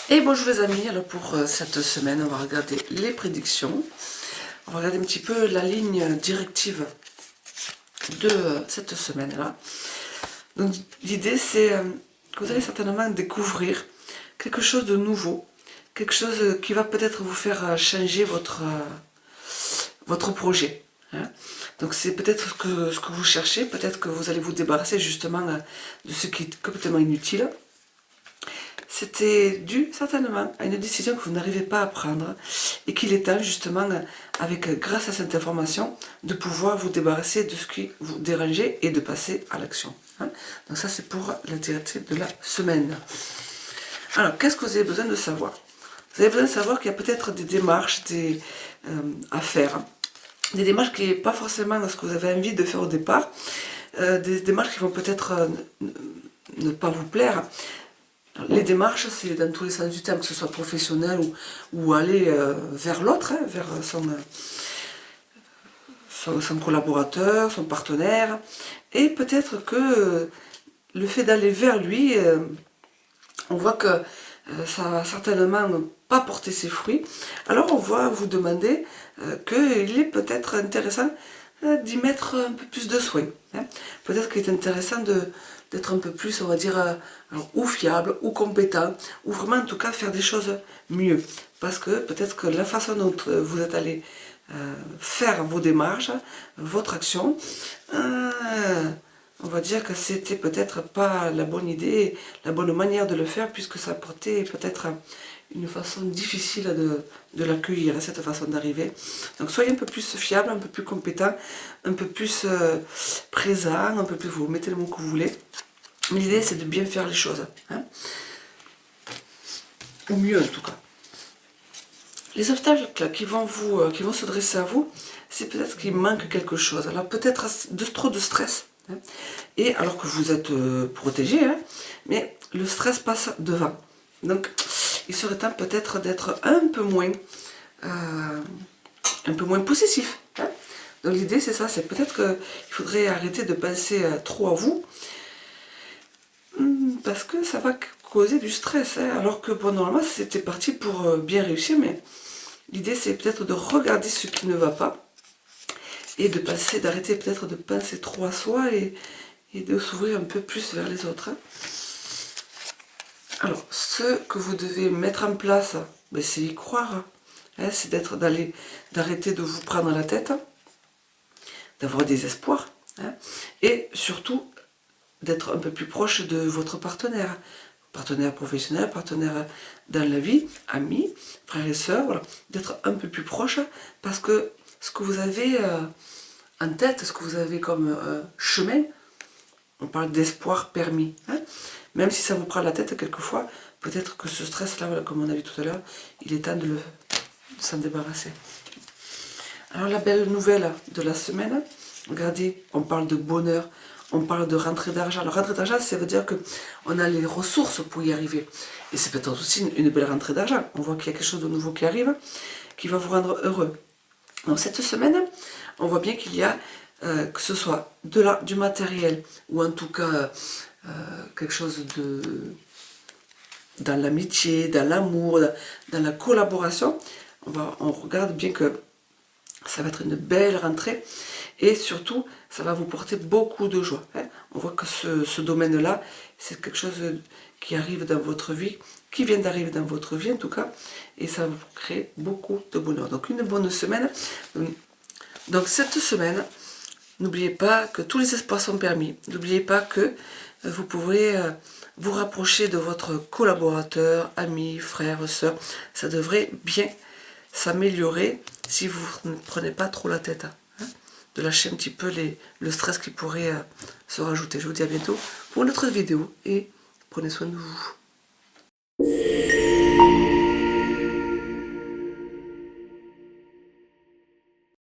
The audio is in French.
Et bonjour les amis, alors pour cette semaine, on va regarder les prédictions. On va regarder un petit peu la ligne directive de cette semaine-là. Donc l'idée c'est que vous allez certainement découvrir quelque chose de nouveau, quelque chose qui va peut-être vous faire changer votre projet. Hein. Donc c'est peut-être ce que vous cherchez, peut-être que vous allez vous débarrasser justement de ce qui est complètement inutile. C'était dû certainement à une décision que vous n'arrivez pas à prendre et qu'il est temps justement, grâce à cette information, de pouvoir vous débarrasser de ce qui vous dérangeait et de passer à l'action. Hein. Donc ça c'est pour la directive de la semaine. Alors qu'est-ce que vous avez besoin de savoir? Vous avez besoin de savoir qu'il y a peut-être des démarches à faire. Des démarches qui n'est pas forcément ce que vous avez envie de faire au départ. Des démarches qui vont peut-être ne pas vous plaire. Les démarches, c'est dans tous les sens du terme, que ce soit professionnel ou aller vers l'autre, hein, vers son collaborateur, son partenaire. Et peut-être que le fait d'aller vers lui, on voit que ça va certainement pas porter ses fruits. Alors on va vous demander qu'il est peut-être intéressant d'y mettre un peu plus de soin. Hein. Peut-être qu'il est intéressant d'être un peu plus, on va dire, alors, ou fiable, ou compétent, ou vraiment en tout cas faire des choses mieux. Parce que peut-être que la façon dont vous êtes allé faire vos démarches, votre action, on va dire que c'était peut-être pas la bonne idée, la bonne manière de le faire, puisque ça portait peut-être une façon difficile de l'accueillir, cette façon d'arriver. Donc soyez un peu plus fiable, un peu plus compétent, un peu plus présent, un peu plus, vous mettez le mot que vous voulez. Mais l'idée c'est de bien faire les choses. Hein, ou mieux en tout cas. Les obstacles qui vont se dresser à vous, c'est peut-être qu'il manque quelque chose. Alors peut-être trop de stress. Hein, et alors que vous êtes protégé, hein, mais le stress passe devant. Donc il serait temps peut-être d'être un peu moins possessif. Hein. Donc l'idée c'est ça, c'est peut-être qu'il faudrait arrêter de penser trop à vous, parce que ça va causer du stress. Hein. Alors que bon, normalement c'était parti pour bien réussir, mais l'idée c'est peut-être de regarder ce qui ne va pas, et d'arrêter peut-être de penser trop à soi et de s'ouvrir un peu plus vers les autres. Hein. Alors, ce que vous devez mettre en place, ben, c'est y croire. Hein, c'est d'arrêter de vous prendre la tête, d'avoir des espoirs, hein, et surtout d'être un peu plus proche de votre partenaire. Partenaire professionnel, partenaire dans la vie, amis, frères et sœurs, voilà. D'être un peu plus proche, parce que ce que vous avez en tête, ce que vous avez comme chemin, on parle d'espoir permis. Hein. Même si ça vous prend la tête quelquefois, peut-être que ce stress-là, voilà, comme on a vu tout à l'heure, il est temps de s'en débarrasser. Alors la belle nouvelle de la semaine, regardez, on parle de bonheur, on parle de rentrée d'argent. Alors rentrée d'argent, ça veut dire qu'on a les ressources pour y arriver. Et c'est peut-être aussi une belle rentrée d'argent. On voit qu'il y a quelque chose de nouveau qui arrive, qui va vous rendre heureux. Donc cette semaine, on voit bien qu'il y a, que ce soit du matériel, ou en tout cas quelque chose dans l'amitié, dans l'amour, dans la collaboration, on regarde bien que ça va être une belle rentrée, et surtout ça va vous porter beaucoup de joie. Hein. On voit que ce domaine-là, c'est quelque chose qui arrive dans votre vie, qui vient d'arriver dans votre vie en tout cas, et ça vous crée beaucoup de bonheur. Donc une bonne semaine. Donc cette semaine, n'oubliez pas que tous les espoirs sont permis. N'oubliez pas que vous pourrez vous rapprocher de votre collaborateur, ami, frère, soeur. Ça devrait bien s'améliorer si vous ne prenez pas trop la tête. Hein, de lâcher un petit peu le stress qui pourrait se rajouter. Je vous dis à bientôt pour une autre vidéo et prenez soin de vous.